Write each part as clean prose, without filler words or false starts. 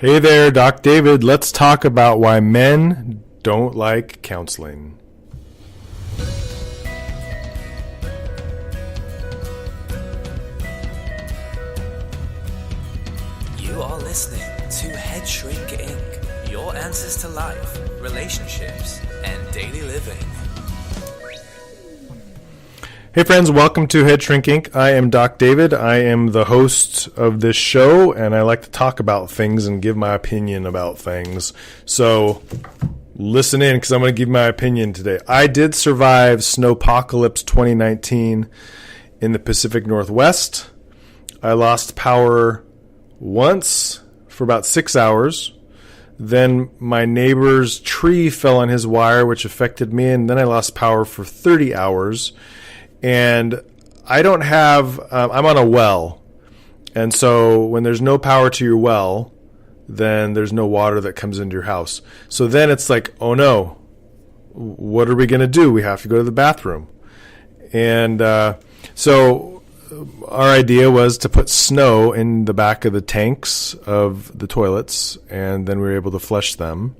Hey there, Doc David. Let's talk about why men don't like counseling. You are listening to Head Shrink Inc., your answers to life, relationships, and daily living. Hey friends, welcome to Head Shrink Inc. I am Doc David. I am the host of this show, and I like to talk about things and give my opinion about things. So listen in, because I'm going to give my opinion today. I did survive Snowpocalypse 2019 in the Pacific Northwest. I lost power once for about 6 hours. Then my neighbor's tree fell on his wire, which affected me, and then I lost power for 30 hours. And I don't have, I'm on a well. And so when there's no power to your well, then there's no water that comes into your house. So then it's like, oh no, what are we going to do? We have to go to the bathroom. And so our idea was to put snow in the back of the tanks of the toilets, and then we were able to flush them.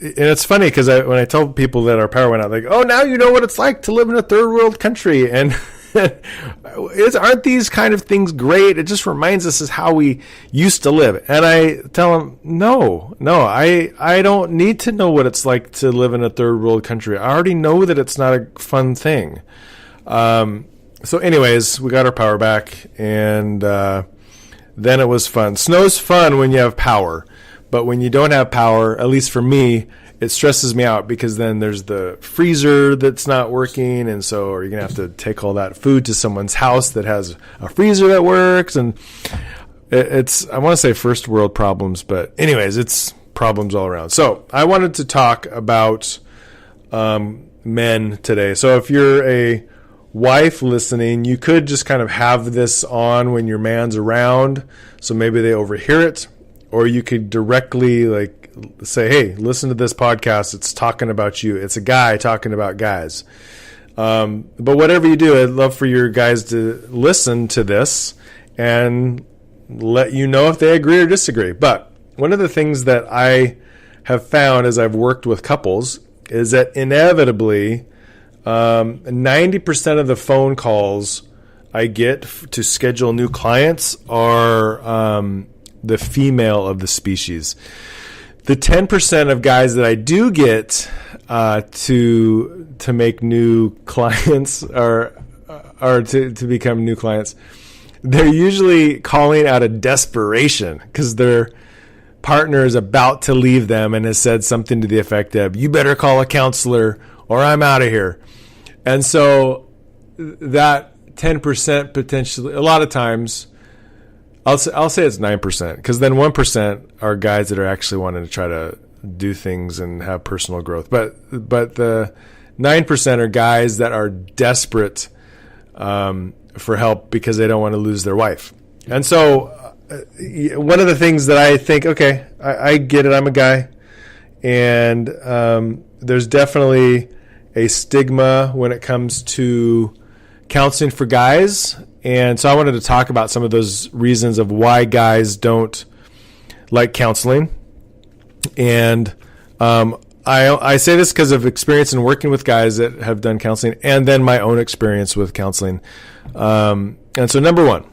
And it's funny because when I tell people that our power went out, like, oh, now you know what it's like to live in a third world country. And aren't these kind of things great? It just reminds us of how we used to live. And I tell them, no, I don't need to know what it's like to live in a third world country. I already know that it's not a fun thing. So anyways, we got our power back, and then it was fun. Snow's fun when you have power. But when you don't have power, at least for me, it stresses me out, because then there's the freezer that's not working. And so you're going to have to take all that food to someone's house that has a freezer that works. And it's, I want to say first world problems, but anyways, it's problems all around. So I wanted to talk about men today. So if you're a wife listening, you could just kind of have this on when your man's around, so maybe they overhear it. Or you could directly say, hey, listen to this podcast. It's talking about you. It's a guy talking about guys. But whatever you do, I'd love for your guys to listen to this and let you know if they agree or disagree. But one of the things that I have found as I've worked with couples is that inevitably 90% of the phone calls I get to schedule new clients are the female of the species. The 10% of guys that I do get to make new clients or to become new clients, they're usually calling out of desperation because their partner is about to leave them and has said something to the effect of, you better call a counselor or I'm out of here. And so that 10% potentially, a lot of times, I'll say it's 9%, because then 1% are guys that are actually wanting to try to do things and have personal growth. But the 9% are guys that are desperate for help because they don't want to lose their wife. And so one of the things that I think, okay, I get it, I'm a guy, and there's definitely a stigma when it comes to counseling for guys. And so I wanted to talk about some of those reasons of why guys don't like counseling. And I say this because of experience in working with guys that have done counseling, and then my own experience with counseling. And so number one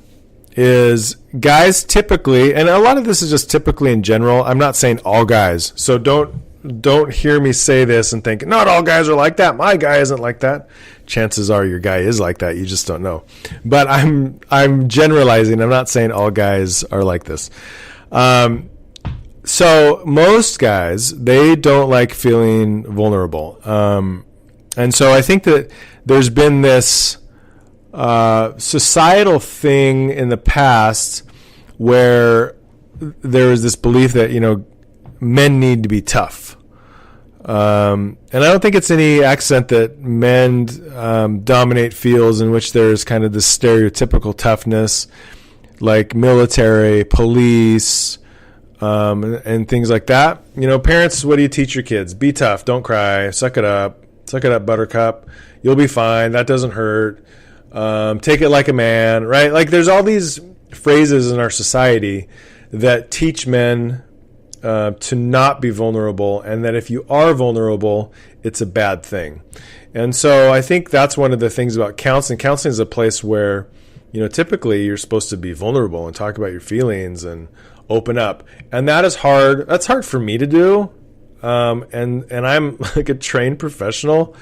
is guys typically, and a lot of this is just typically in general. I'm not saying all guys. So don't hear me say this and think, not all guys are like that. My guy isn't like that. Chances are your guy is like that. You just don't know. But I'm generalizing. I'm not saying all guys are like this. So most guys, they don't like feeling vulnerable. And so I think that there's been this societal thing in the past where there was this belief that, men need to be tough. And I don't think it's any accident that men dominate fields in which there's kind of this stereotypical toughness, like military, police, and things like that. Parents, what do you teach your kids? Be tough. Don't cry. Suck it up. Suck it up, buttercup. You'll be fine. That doesn't hurt. Take it like a man, right? Like there's all these phrases in our society that teach men to not be vulnerable, and that if you are vulnerable, it's a bad thing. And so I think that's one of the things about counseling. Counseling is a place where, typically you're supposed to be vulnerable and talk about your feelings and open up. And that is hard. That's hard for me to do. And I'm like a trained professional.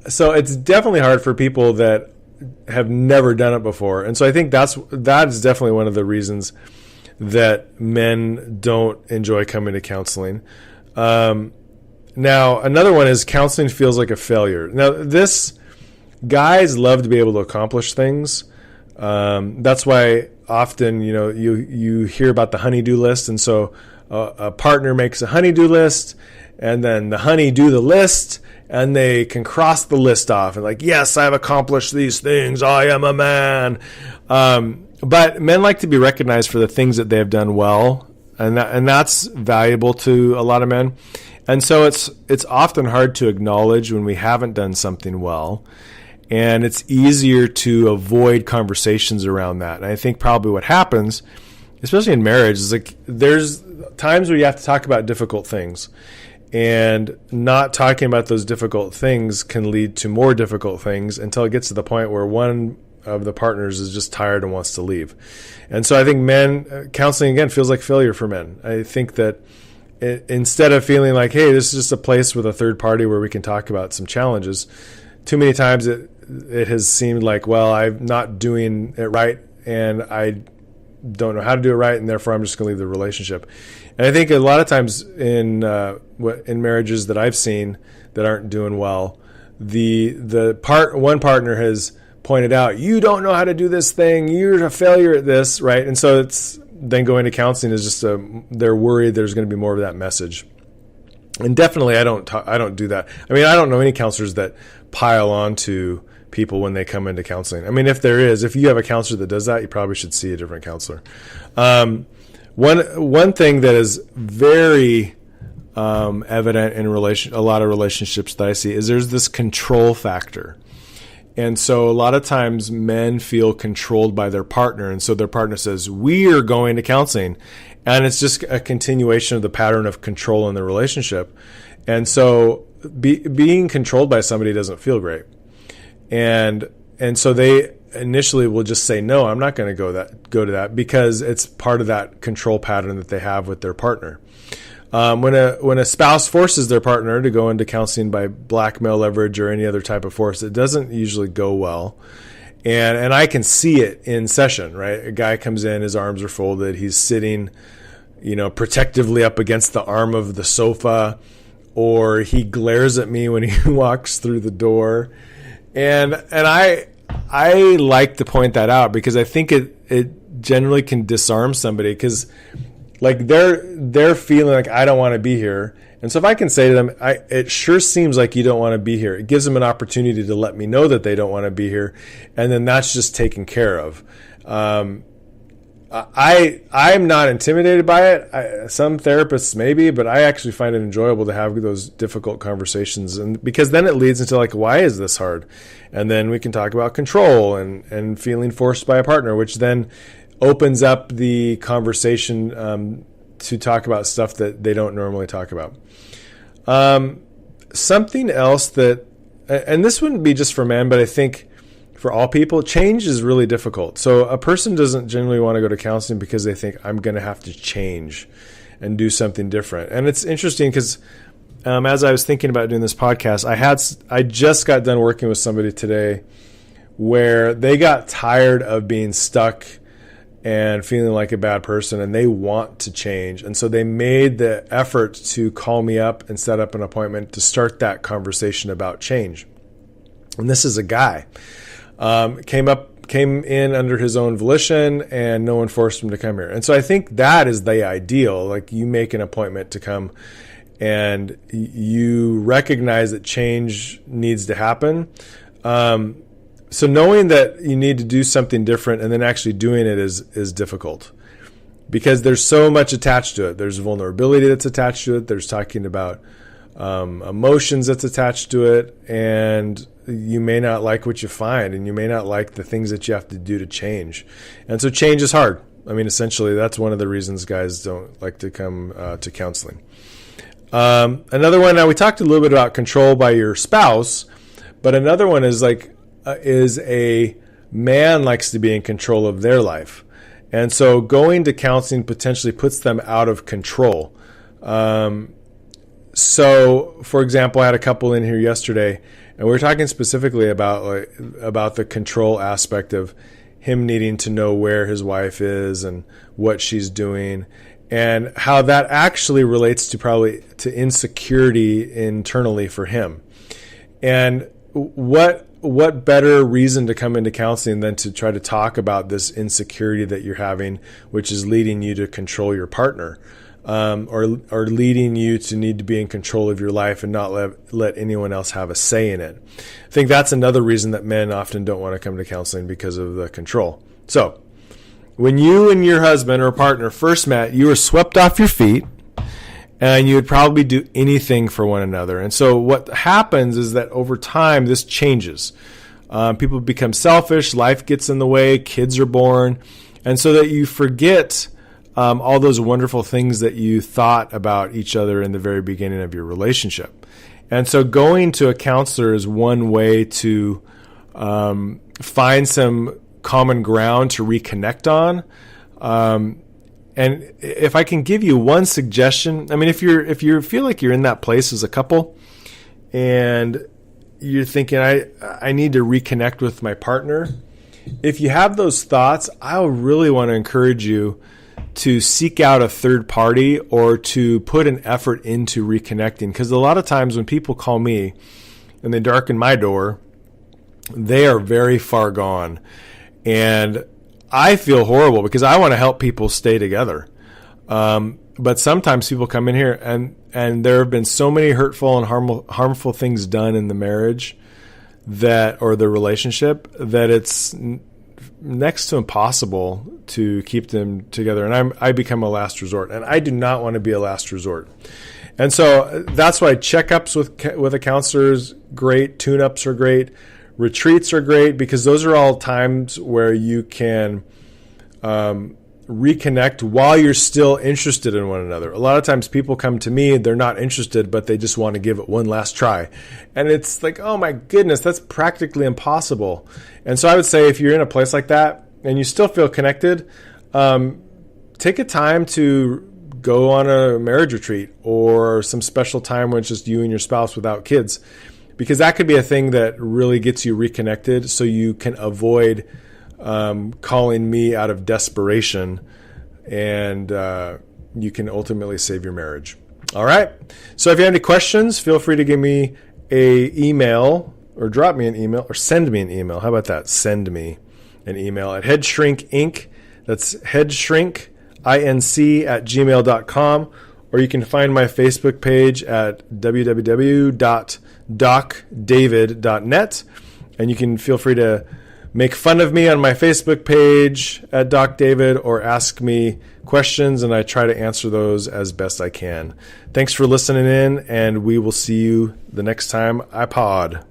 So it's definitely hard for people that have never done it before. And so I think that is definitely one of the reasons that men don't enjoy coming to counseling. Now, another one is counseling feels like a failure. Now, guys love to be able to accomplish things. That's why often, you hear about the honey-do list. And so a partner makes a honey-do list, and then the honey do the list, and they can cross the list off and like, yes, I've accomplished these things. I am a man. But men like to be recognized for the things that they have done well, and that's valuable to a lot of men. And so it's often hard to acknowledge when we haven't done something well, and it's easier to avoid conversations around that. And I think probably what happens, especially in marriage, is like there's times where you have to talk about difficult things, and not talking about those difficult things can lead to more difficult things until it gets to the point where one of the partners is just tired and wants to leave. And so I think counseling again feels like failure for men. I think that instead of feeling like, hey, this is just a place with a third party where we can talk about some challenges, too many times it has seemed like, well, I'm not doing it right, and I don't know how to do it right, and therefore I'm just going to leave the relationship. And I think a lot of times in marriages that I've seen that aren't doing well, one partner has pointed out, you don't know how to do this thing, you're a failure at this, right? And so it's then going to counseling is just they're worried there's going to be more of that message. And definitely I don't do that. I mean, I don't know any counselors that pile on to people when they come into counseling. I mean, if you have a counselor that does that, you probably should see a different counselor. One thing that is very evident in a lot of relationships that I see is there's this control factor. And so a lot of times men feel controlled by their partner. And so their partner says, we are going to counseling. And it's just a continuation of the pattern of control in the relationship. And so being controlled by somebody doesn't feel great. And so they initially will just say, no, I'm not going to go to that because it's part of that control pattern that they have with their partner. When a spouse forces their partner to go into counseling by blackmail, leverage, or any other type of force, it doesn't usually go well. And I can see it in session, right? A guy comes in, his arms are folded, he's sitting, protectively up against the arm of the sofa, or he glares at me when he walks through the door. And I like to point that out because I think it generally can disarm somebody because like they're feeling like I don't want to be here. And so if I can say to them, it sure seems like you don't want to be here. It gives them an opportunity to let me know that they don't want to be here. And then that's just taken care of. I'm not intimidated by it. Some therapists maybe, but I actually find it enjoyable to have those difficult conversations. And because then it leads into like, why is this hard? And then we can talk about control and feeling forced by a partner, which then opens up the conversation to talk about stuff that they don't normally talk about. Something else that, and this wouldn't be just for men, but I think for all people, change is really difficult. So a person doesn't generally want to go to counseling because they think I'm going to have to change and do something different. And it's interesting because as I was thinking about doing this podcast, I just got done working with somebody today where they got tired of being stuck and feeling like a bad person, and they want to change. And so they made the effort to call me up and set up an appointment to start that conversation about change. And this is a guy. Came in under his own volition, and no one forced him to come here. And so I think that is the ideal. Like, you make an appointment to come and you recognize that change needs to happen. So knowing that you need to do something different and then actually doing it is difficult because there's so much attached to it. There's vulnerability that's attached to it. There's talking about emotions that's attached to it, and you may not like what you find, and you may not like the things that you have to do to change. And so change is hard. I mean, essentially, that's one of the reasons guys don't like to come to counseling. Another one, now we talked a little bit about control by your spouse, but another one is is a man likes to be in control of their life. And so going to counseling potentially puts them out of control. So, for example, I had a couple in here yesterday, and we were talking specifically about the control aspect of him needing to know where his wife is and what she's doing, and how that actually relates to insecurity internally for him. And what better reason to come into counseling than to try to talk about this insecurity that you're having, which is leading you to control your partner, or leading you to need to be in control of your life and not let anyone else have a say in it. I think that's another reason that men often don't want to come to counseling, because of the control. So when you and your husband or partner first met, you were swept off your feet, and you would probably do anything for one another. And so what happens is that over time, this changes. People become selfish, life gets in the way, kids are born, and so that you forget all those wonderful things that you thought about each other in the very beginning of your relationship. And so going to a counselor is one way to find some common ground to reconnect on. And if I can give you one suggestion, I mean, if you feel like you're in that place as a couple and you're thinking, I need to reconnect with my partner, if you have those thoughts, I really want to encourage you to seek out a third party or to put an effort into reconnecting. Because a lot of times when people call me and they darken my door, they are very far gone. And I feel horrible because I want to help people stay together. But sometimes people come in here and there have been so many hurtful and harmful things done in the marriage or the relationship that it's next to impossible to keep them together. And I become a last resort, and I do not want to be a last resort. And so that's why checkups with a counselor is great. Tune-ups are great. Retreats are great, because those are all times where you can reconnect while you're still interested in one another. A lot of times people come to me, they're not interested, but they just want to give it one last try. And it's like, oh my goodness, that's practically impossible. And so I would say if you're in a place like that and you still feel connected, take a time to go on a marriage retreat or some special time when it's just you and your spouse without kids. Because that could be a thing that really gets you reconnected, so you can avoid calling me out of desperation, and you can ultimately save your marriage. All right? So if you have any questions, feel free to give me an email, or drop me an email, or send me an email. How about that? Send me an email at headshrinkinc. That's headshrinkinc@gmail.com. Or you can find my Facebook page at www.docdavid.net. And you can feel free to make fun of me on my Facebook page at Doc David, or ask me questions, and I try to answer those as best I can. Thanks for listening in, and we will see you the next time I pod.